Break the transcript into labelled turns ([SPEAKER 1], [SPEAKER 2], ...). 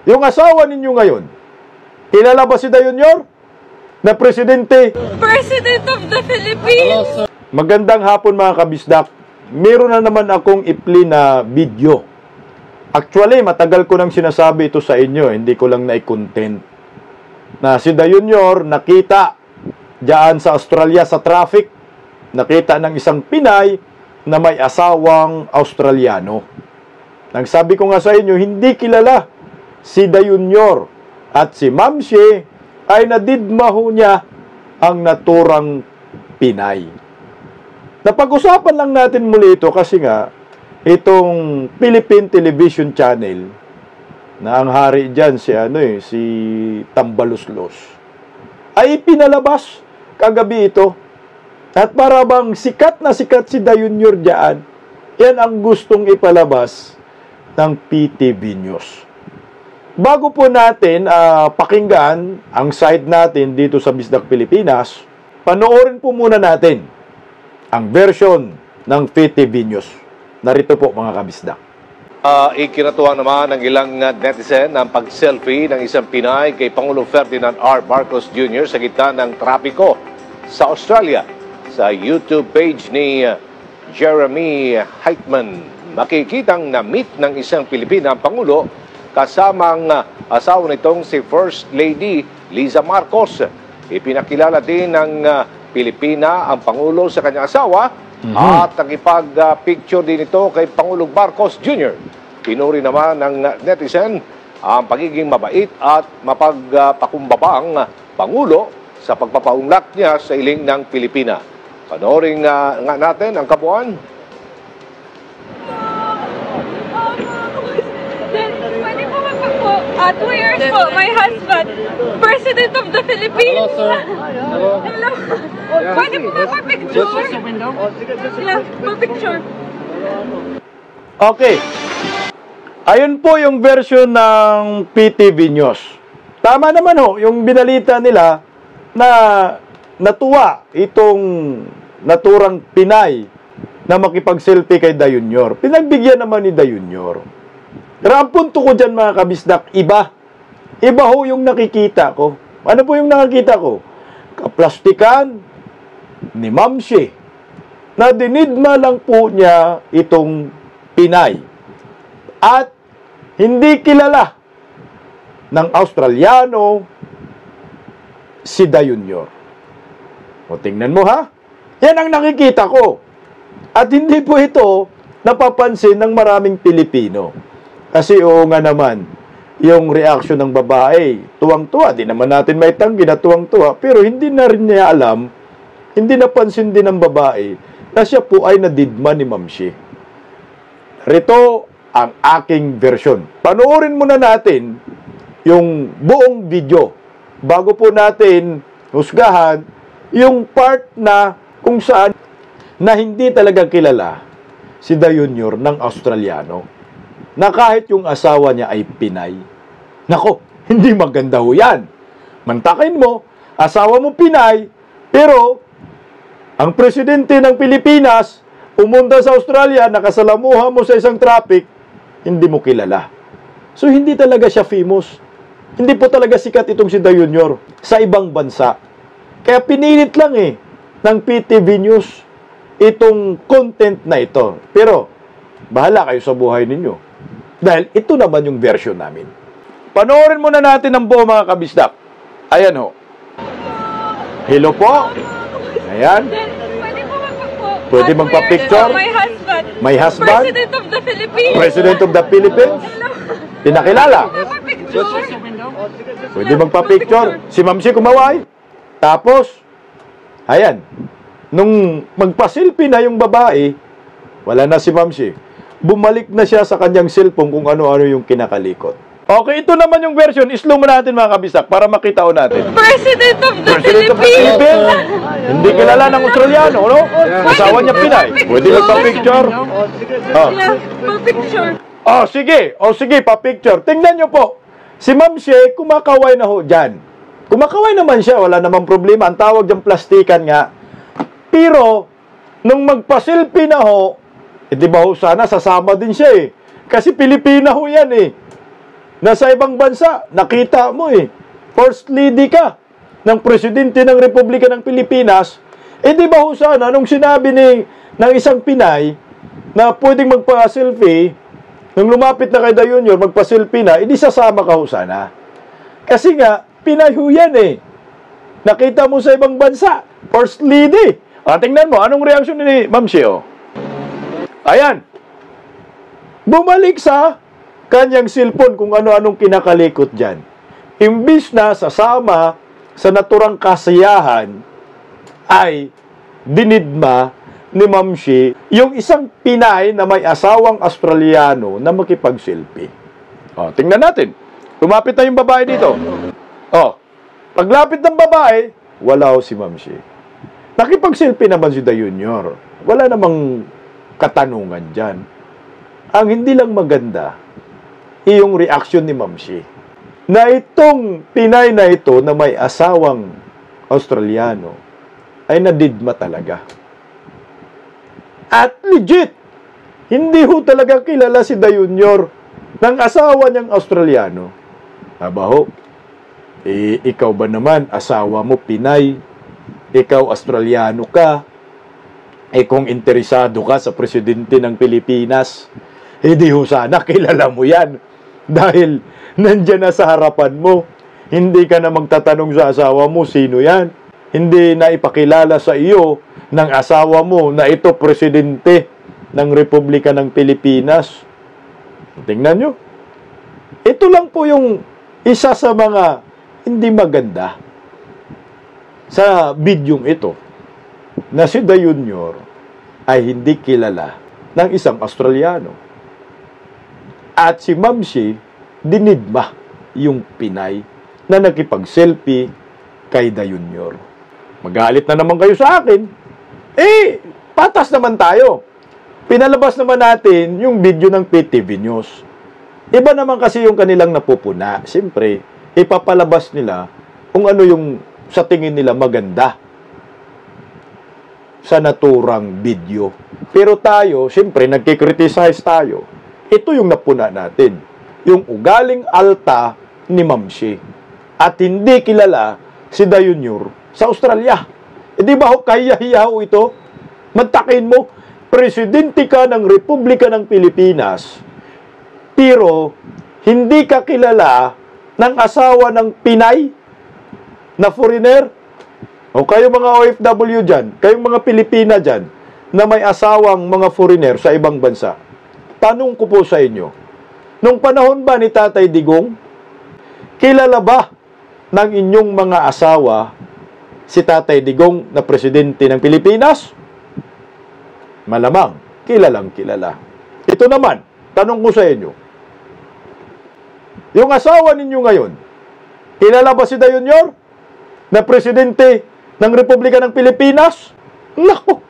[SPEAKER 1] Yung asawa ninyo ngayon, kilala ba si Dayunyor? Na presidente?
[SPEAKER 2] President of the Philippines!
[SPEAKER 1] Magandang hapon mga kabisdak. Meron na naman akong i-play na video. Actually, matagal ko nang sinasabi ito sa inyo. Hindi ko lang na-content. Na si Dayunyor nakita diyan sa Australia sa traffic. Nakita ng isang Pinay na may asawang Australiano. Nagsabi ko nga sa inyo, hindi kilala si Dayunyor at si Ma'am Shea ay nadidmaho niya ang naturang Pinay. Napag-usapan lang natin muli ito kasi nga itong Philippine Television Channel na ang hari dyan si Tambaluslos ay pinalabas kagabi ito. At para bang sikat na sikat si Dayunyor dyan, yan ang gustong ipalabas ng PTV News. Bago po natin pakinggan ang side natin dito sa Bisdak Pilipinas, panoorin po muna natin ang version ng PTV News. Narito po mga kabisdak.
[SPEAKER 3] Ikinatuwa naman ng ilang netizen ang pag-selfie ng isang Pinay kay Pangulong Ferdinand R. Marcos Jr. sa gitna ng trapiko sa Australia. Sa YouTube page ni Jeremy Heitman, makikitang na-meet ng isang Pilipina ang Pangulo kasamang asawa nitong si First Lady Liza Marcos. Ipinakilala din ng Pilipina ang Pangulo sa kanyang asawa at nakipag-picture din ito kay Pangulong Marcos Jr. Pinuri naman ng netizen ang pagiging mabait at mapagpakumbabang Pangulo sa pagpapaunlak niya sa iling ng Pilipina. Panoorin nga natin ang kabuuan.
[SPEAKER 2] Pwede po magpagpo. 2 years po, my husband, President of the Philippines.
[SPEAKER 4] Hello, sir. Hello.
[SPEAKER 2] Hello. Pwede po magpa-picture? Yeah, pa-picture.
[SPEAKER 1] Okay. Ayun po yung version ng PTV News. Tama naman ho, yung binalita nila na natuwa itong naturang Pinay na makipag-selfie kay Dayunyor. Pinagbigyan naman ni Dayunyor. Pero ang punto ko dyan mga kabisdak, iba. Iba ho yung nakikita ko. Ano po yung nakikita ko? Kaplastikan ni Ma'am Shea na dinidma lang po niya itong Pinay. At hindi kilala ng Australiano si Dayunyor. O tingnan mo ha. Yan ang nakikita ko. At hindi po ito napapansin ng maraming Pilipino. Kasi oo nga naman, yung reaksyon ng babae, tuwang-tuwa. Di naman natin may tanggi na tuwang-tuwa. Pero hindi na rin niya alam, hindi napansin din ng babae na siya po ay nadidma ni Ma'am Shea. Rito ang aking version. Panoorin muna natin yung buong video bago po natin husgahan yung part na kung saan na hindi talaga kilala si Dayunyor ng Australiano na kahit yung asawa niya ay Pinay. Nako, hindi maganda ho yan. Mantakin mo, asawa mo Pinay, pero ang presidente ng Pilipinas pumunta sa Australia, nakasalamuha mo sa isang traffic, hindi mo kilala. So, hindi talaga siya famous. Hindi po talaga sikat itong si Dayunyor sa ibang bansa. Kaya pinilit lang ng PTV News itong content na ito. Pero, bahala kayo sa buhay ninyo. Dahil ito naman yung version namin. Panoorin muna natin ang buo mga kabisdak. Ayan ho. Hello po. Ayan.
[SPEAKER 2] Pwede po magpagpo.
[SPEAKER 1] Pwede magpa-picture?
[SPEAKER 2] My husband.
[SPEAKER 1] My husband?
[SPEAKER 2] President of the Philippines.
[SPEAKER 1] President of the Philippines. Pinakilala.
[SPEAKER 2] Pa-picture.
[SPEAKER 1] Pwede magpa-picture. Si Ma'am Shea kumaway. Tapos, ayan. Nung magpa-selfie na yung babae, wala na si Ma'am Shea. Bumalik na siya sa kanyang cellphone kung ano-ano yung kinakalikot. Okay, ito naman yung version. Slow mo natin mga kabisak para makita o natin.
[SPEAKER 2] President of the
[SPEAKER 1] President of the
[SPEAKER 2] Philippines.
[SPEAKER 1] Philippines. Hindi kilala ng Australiano, no? Asawa niya Pinay. Pwede magpa-picture.
[SPEAKER 2] Yeah, pa-picture.
[SPEAKER 1] Sige, pa-picture. Tingnan nyo po. Si Ma'am Shea, kumakaway na ho dyan. Kumakaway naman siya, wala namang problema. Ang tawag dyan plastikan nga. Pero, nung magpa-selfie na ho, di ba ho sana sasama din siya Kasi Pilipina ho yan Nasa ibang bansa, nakita mo First lady ka ng presidente ng Republika ng Pilipinas. Di ba ho sana, nung sinabi ng isang Pinay na pwedeng magpa-selfie, nung lumapit na kay Da Junior, magpa-selfie na, di sasama ka ho sana. Kasi nga, Pinay ho yan Nakita mo sa ibang bansa, First lady. Tingnan mo, anong reaksyon ni Ma'am Sheo? Ayan. Bumalik sa kanyang cellphone kung ano-anong kinakalikot dyan. Imbis na sasama sa naturang kasiyahan, ay dinidma ni Ma'am Shea yung isang Pinay na may asawang Australiano na makipag-selfie. Tingnan natin. Lumapit na yung babae dito. Paglapit ng babae, wala si Ma'am Shea. Nakipag-selfie naman si Da Junior. Wala namang katanungan dyan. Ang hindi lang maganda, yung reaksyon ni Ma'am Shea. Na itong Pinay na ito na may asawang Australiano ay nadidma talaga. At legit, hindi ho talaga kilala si Da Junior ng asawa niyang Australiano. Aba ho, ikaw ba naman, asawa mo Pinay, ikaw Australiano ka, kung interesado ka sa presidente ng Pilipinas, hindi ho sana kilala mo yan. Dahil nandyan na sa harapan mo, hindi ka na magtatanong sa asawa mo, sino yan? Hindi na ipakilala sa iyo ng asawa mo na ito presidente ng Republika ng Pilipinas. Tingnan nyo. Ito lang po yung isa sa mga hindi maganda sa bidyong ito na si Da Junior ay hindi kilala ng isang Australiano. At si Ma'am Shea dinidma yung Pinay na nakipag-selfie kay Da Junior. Magalit na naman kayo sa akin. Patas naman tayo. Pinalabas naman natin yung video ng PTV News. Iba naman kasi yung kanilang napupuna. Siyempre, ipapalabas nila kung ano yung sa tingin nila maganda sa naturang video. Pero tayo, siyempre, nagkikriticize tayo. Ito yung napuna natin. Yung ugaling alta ni Ma'am Shea. At hindi kilala si Da Junior sa Australia. Di ba kahiya-hiya ito? Mantakin mo, presidente ka ng Republika ng Pilipinas, pero hindi ka kilala ng asawa ng Pinay na foreigner? O kayo mga OFW dyan, kayong mga Pilipina dyan, na may asawang mga foreigner sa ibang bansa. Tanong ko po sa inyo, nung panahon ba ni Tatay Digong, kilala ba ng inyong mga asawa si Tatay Digong na presidente ng Pilipinas? Malamang, kilalang kilala. Ito naman, tanong ko sa inyo, yung asawa ninyo ngayon, kilala ba si Da Junior na presidente ng Republika ng Pilipinas? Naku,